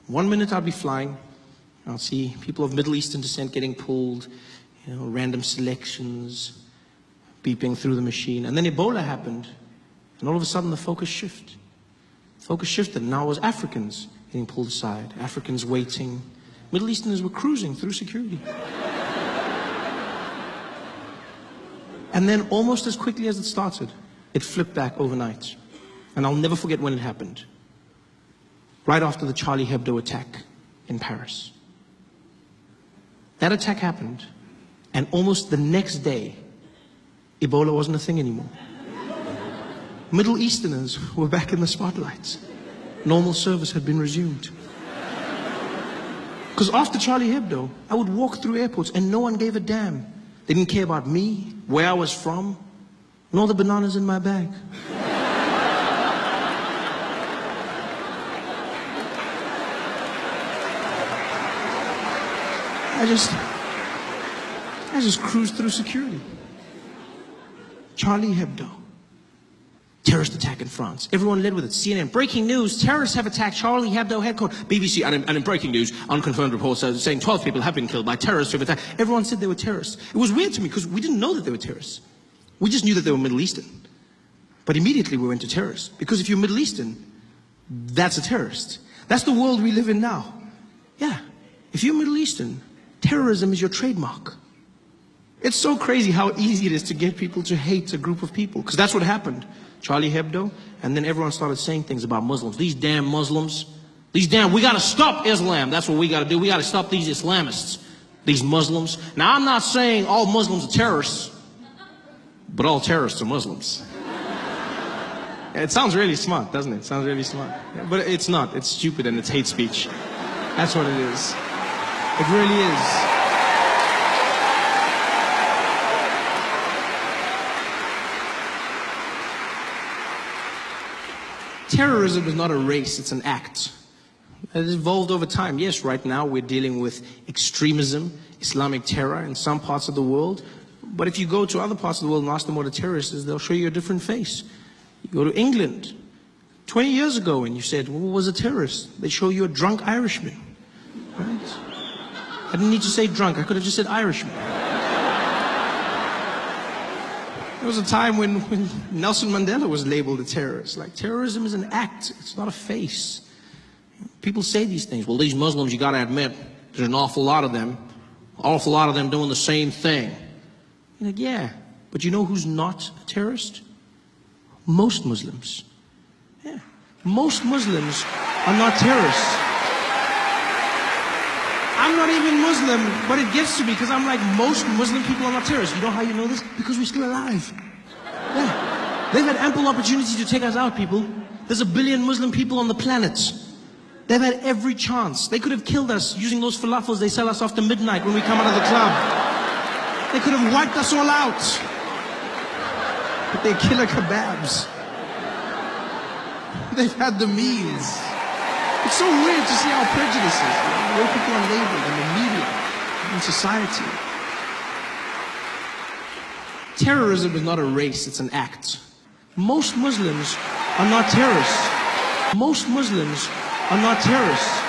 1 minute I'll be flying, I'll see people of Middle Eastern descent getting pulled, random selections, beeping through the machine. And then Ebola happened, and all of a sudden the focus shifted. Focus shifted, and now it was Africans getting pulled aside, Africans waiting. Middle Easterners were cruising through security. And then almost as quickly as it started, it flipped back overnight. And I'll never forget when it happened. Right after the Charlie Hebdo attack in Paris. That attack happened, and almost the next day, Ebola wasn't a thing anymore. Middle Easterners were back in the spotlight. Normal service had been resumed. Because after Charlie Hebdo, I would walk through airports and no one gave a damn. They didn't care about me, where I was from, nor the bananas in my bag. I just cruised through security. Charlie Hebdo. Terrorist attack in France. Everyone led with it. CNN, breaking news, terrorists have attacked Charlie Hebdo headquarters. BBC, and in breaking news, unconfirmed reports saying 12 people have been killed by terrorists who have attacked. Everyone said they were terrorists. It was weird to me because we didn't know that they were terrorists. We just knew that they were Middle Eastern. But immediately we went to terrorists. Because if you're Middle Eastern, that's a terrorist. That's the world we live in now. Yeah. If you're Middle Eastern, terrorism is your trademark. It's so crazy how easy it is to get people to hate a group of people. Because that's what happened. Charlie Hebdo, and then everyone started saying things about Muslims. These damn Muslims. We gotta stop Islam. That's what we gotta do. We gotta stop these Islamists. These Muslims. Now I'm not saying all Muslims are terrorists, but all terrorists are Muslims. It sounds really smart, doesn't it? It sounds really smart. Yeah, but it's not. It's stupid and it's hate speech. That's what it is. It really is. Terrorism is not a race, it's an act. It has evolved over time. Yes, right now we're dealing with extremism, Islamic terror in some parts of the world. But if you go to other parts of the world and ask them what a terrorist is, they'll show you a different face. You go to England, 20 years ago, and you said, well, what was a terrorist? They show you a drunk Irishman. Right? I didn't need to say drunk, I could have just said Irishman. There was a time when Nelson Mandela was labeled a terrorist. Like, terrorism is an act, it's not a face. People say these things. Well, these Muslims, you gotta admit, there's an awful lot of them. Awful lot of them doing the same thing. You're like, yeah, but you know who's not a terrorist? Most Muslims. Yeah, most Muslims are not terrorists. I'm not even Muslim, but it gets to me because I'm like, most Muslim people are not terrorists. You know how you know this? Because we're still alive. Yeah. They've had ample opportunity to take us out, people. There's 1 billion Muslim people on the planet. They've had every chance. They could have killed us using those falafels they sell us after midnight when we come out of the club. They could have wiped us all out. But they're killer kebabs. They've had the means. It's so weird to see our prejudices, the way people are labeled in the media, in society. Terrorism is not a race, it's an act. Most Muslims are not terrorists. Most Muslims are not terrorists.